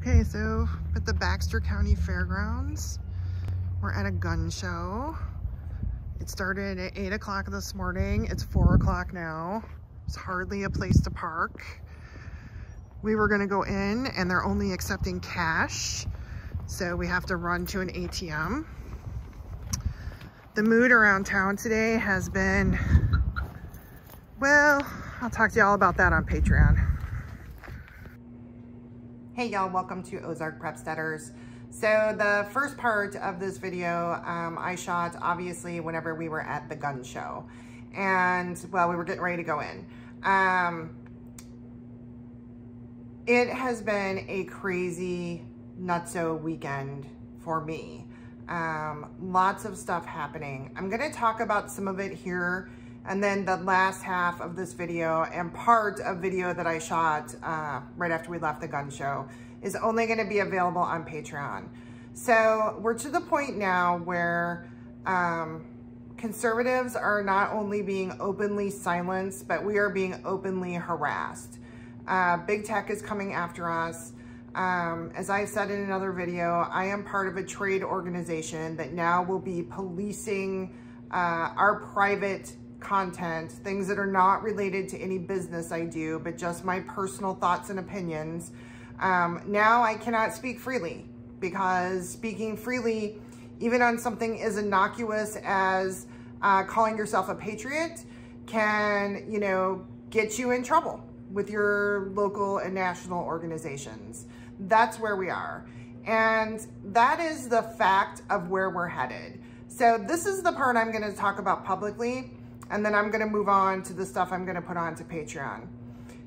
Okay, so at the Baxter County Fairgrounds, we're at a gun show. It started at 8 o'clock this morning. It's 4 o'clock now. There's hardly a place to park. We were gonna go in and they're only accepting cash, so we have to run to an ATM. The mood around town today has been, well, I'll talk to y'all about that on Patreon. Hey y'all, welcome to Ozark Prepsteaders. So the first part of this video I shot obviously whenever we were at the gun show, and well, we were getting ready to go in. It has been a crazy nutso weekend for me. Lots of stuff happening. I'm gonna talk about some of it here, and then the last half of this video and part of video that I shot right after we left the gun show is only gonna be available on Patreon. So we're to the point now where conservatives are not only being openly silenced, but we are being openly harassed. Big tech is coming after us. As I've said in another video, I am part of a trade organization that now will be policing our private content, things that are not related to any business I do, but just my personal thoughts and opinions. Now I cannot speak freely, because speaking freely, even on something as innocuous as calling yourself a patriot, can, you know, get you in trouble with your local and national organizations. That's where we are. And that is the fact of where we're headed. So this is the part I'm gonna talk about publicly, and then I'm gonna move on to the stuff I'm gonna put on to Patreon.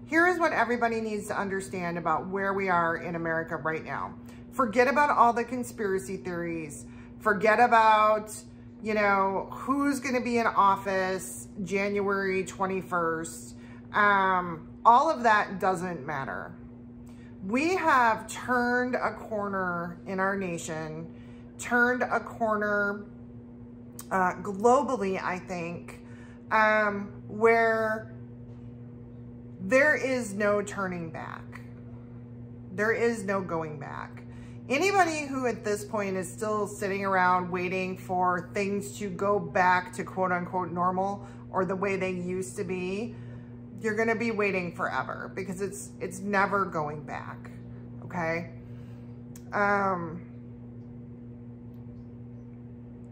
Here is what everybody needs to understand about where we are in America right now. Forget about all the conspiracy theories. Forget about, you know, who's gonna be in office January 21st. All of that doesn't matter. We have turned a corner in our nation, turned a corner globally, I think, where there is no turning back. There is no going back. Anybody who at this point is still sitting around waiting for things to go back to quote unquote normal or the way they used to be, you're gonna be waiting forever, because it's never going back, okay?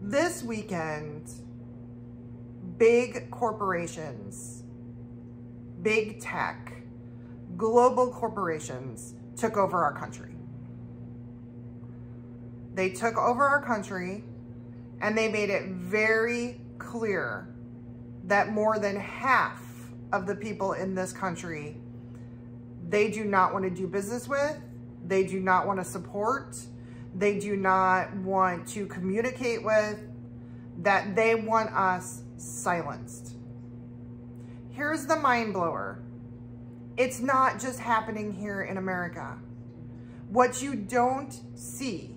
This weekend, big corporations, big tech, global corporations took over our country. They took over our country, and they made it very clear that more than half of the people in this country, they do not want to do business with, they do not want to support, they do not want to communicate with, that they want us silenced. Here's the mind blower. It's not just happening here in America. What you don't see,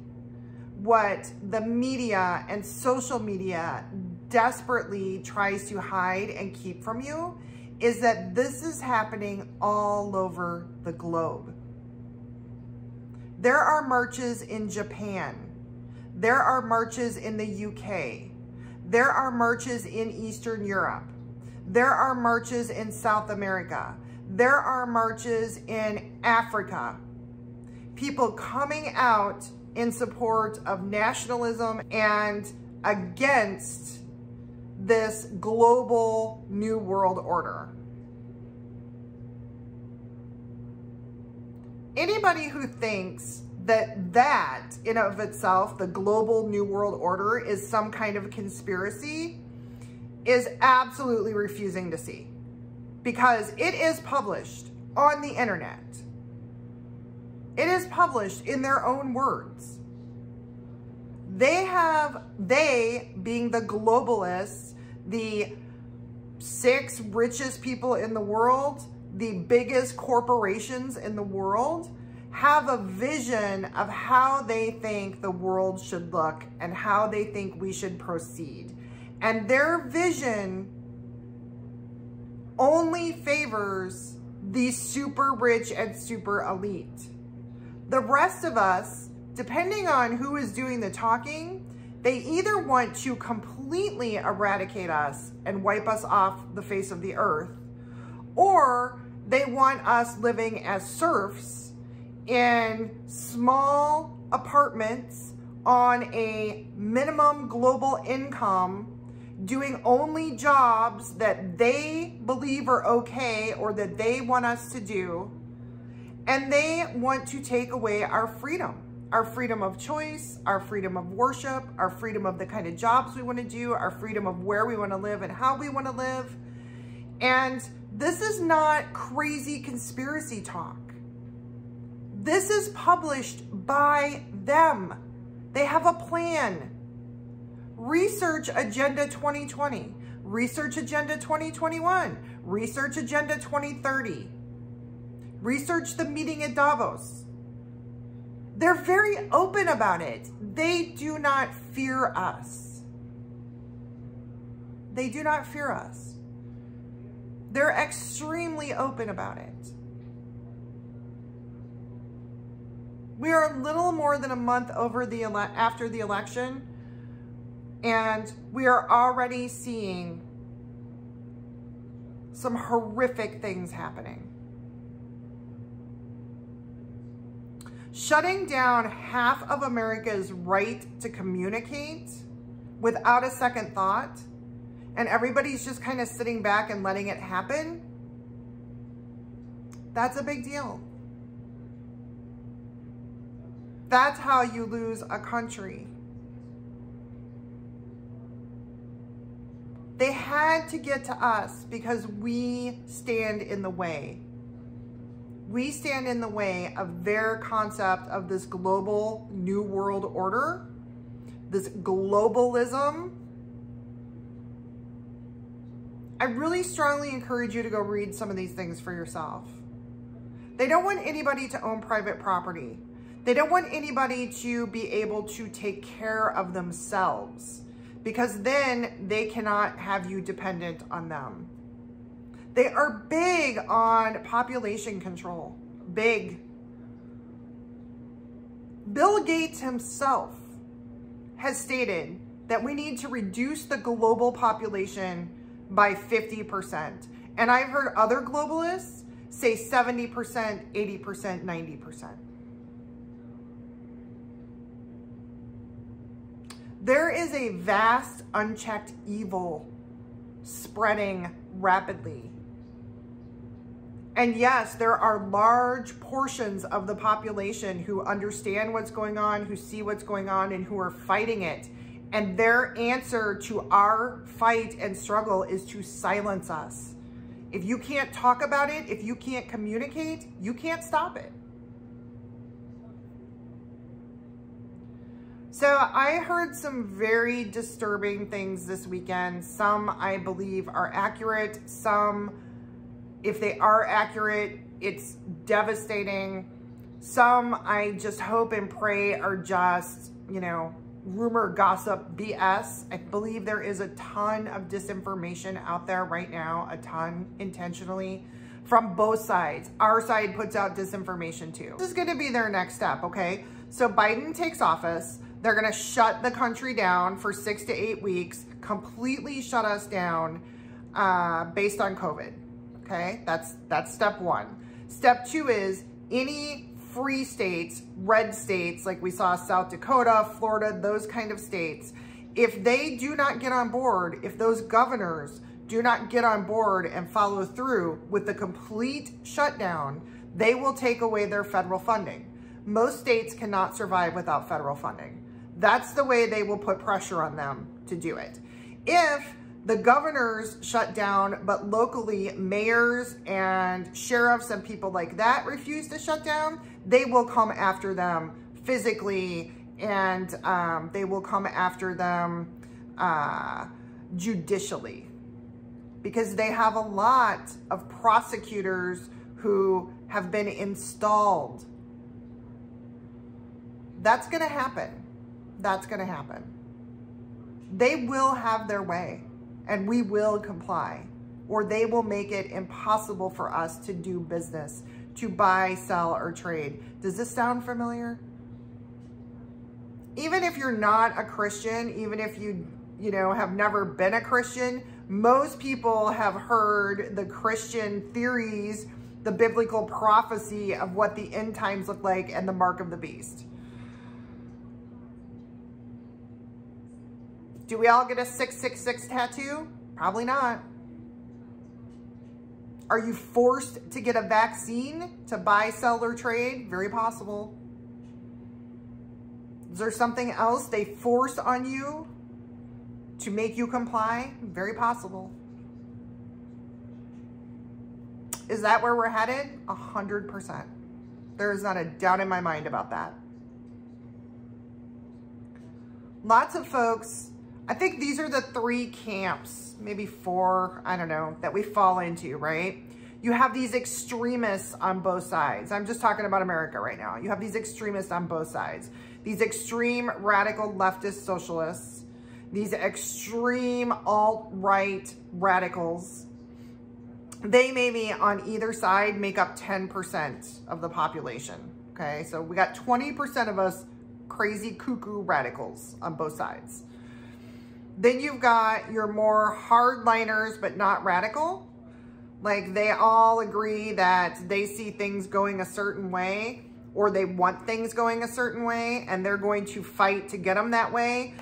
what the media and social media desperately tries to hide and keep from you, is that this is happening all over the globe. There are marches in Japan. There are marches in the UK. There are marches in Eastern Europe. There are marches in South America. There are marches in Africa. People coming out in support of nationalism and against this global new world order. Anybody who thinks that in of itself, the global new world order, is some kind of conspiracy is absolutely refusing to see, because it is published on the internet. It is published in their own words. They being the globalists, the 6 richest people in the world, the biggest corporations in the world, have a vision of how they think the world should look and how they think we should proceed. And their vision only favors the super rich and super elite. The rest of us, depending on who is doing the talking, they either want to completely eradicate us and wipe us off the face of the earth, or they want us living as serfs in small apartments on a minimum global income, doing only jobs that they believe are okay or that they want us to do. And they want to take away our freedom of choice, our freedom of worship, our freedom of the kind of jobs we want to do, our freedom of where we want to live and how we want to live. And this is not crazy conspiracy talk. This is published by them. They have a plan. Research Agenda 2020, Research Agenda 2021, Research Agenda 2030, research the meeting at Davos. They're very open about it. They do not fear us. They do not fear us. They're extremely open about it. We are a little more than a month after the election, and we are already seeing some horrific things happening. Shutting down half of America's right to communicate without a second thought, and everybody's just kind of sitting back and letting it happen, that's a big deal. That's how you lose a country. They had to get to us because we stand in the way. We stand in the way of their concept of this global new world order, this globalism. I really strongly encourage you to go read some of these things for yourself. They don't want anybody to own private property. They don't want anybody to be able to take care of themselves, because then they cannot have you dependent on them. They are big on population control. Big. Bill Gates himself has stated that we need to reduce the global population by 50%. And I've heard other globalists say 70%, 80%, 90%. There is a vast unchecked evil spreading rapidly. And yes, there are large portions of the population who understand what's going on, who see what's going on, and who are fighting it. And their answer to our fight and struggle is to silence us. If you can't talk about it, if you can't communicate, you can't stop it. So I heard some very disturbing things this weekend. Some I believe are accurate. Some, if they are accurate, it's devastating. Some I just hope and pray are just, you know, rumor, gossip, BS. I believe there is a ton of disinformation out there right now, a ton intentionally from both sides. Our side puts out disinformation too. This is going to be their next step, okay? So Biden takes office. They're going to shut the country down for 6 to 8 weeks, completely shut us down based on COVID. Okay, that's step one. Step two is any free states, red states, like we saw South Dakota, Florida, those kind of states, if they do not get on board, if those governors do not get on board and follow through with the complete shutdown, they will take away their federal funding. Most states cannot survive without federal funding. That's the way they will put pressure on them to do it. If the governors shut down, but locally mayors and sheriffs and people like that refuse to shut down, they will come after them physically, and they will come after them judicially, because they have a lot of prosecutors who have been installed. That's going to happen. That's going to happen. They will have their way, and we will comply, or they will make it impossible for us to do business, to buy, sell, or trade. Does this sound familiar? Even if you're not a Christian, even if you have never been a Christian, most people have heard the Christian theories, the biblical prophecy of what the end times look like and the mark of the beast. Do we all get a 666 tattoo? Probably not. Are you forced to get a vaccine to buy, sell, or trade? Very possible. Is there something else they force on you to make you comply? Very possible. Is that where we're headed? 100%. There is not a doubt in my mind about that. Lots of folks, I think these are the 3 camps, maybe 4, I don't know, that we fall into, right? You have these extremists on both sides. I'm just talking about America right now. You have these extremists on both sides. These extreme radical leftist socialists, these extreme alt-right radicals. They maybe on either side make up 10% of the population, okay? So we got 20% of us crazy cuckoo radicals on both sides. Then you've got your more hardliners, but not radical. Like they all agree that they see things going a certain way, or they want things going a certain way, and they're going to fight to get them that way.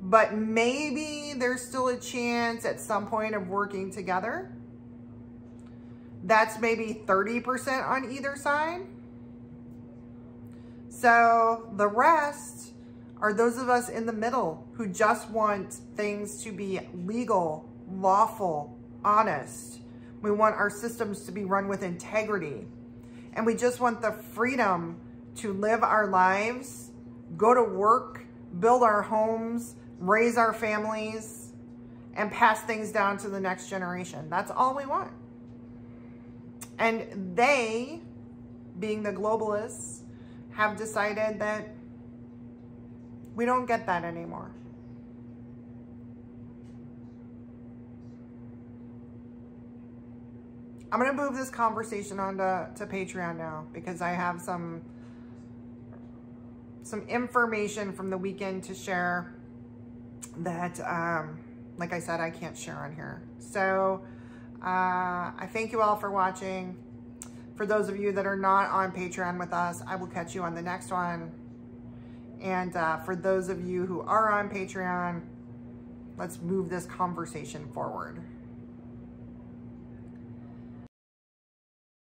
But maybe there's still a chance at some point of working together. That's maybe 30% on either side. So the rest are those of us in the middle who just want things to be legal, lawful, honest. We want our systems to be run with integrity. And we just want the freedom to live our lives, go to work, build our homes, raise our families, and pass things down to the next generation. That's all we want. And they, being the globalists, have decided that we don't get that anymore. I'm going to move this conversation on to Patreon now, because I have some information from the weekend to share that, like I said, I can't share on here. So I thank you all for watching. For those of you that are not on Patreon with us, I will catch you on the next one. And for those of you who are on Patreon, let's move this conversation forward.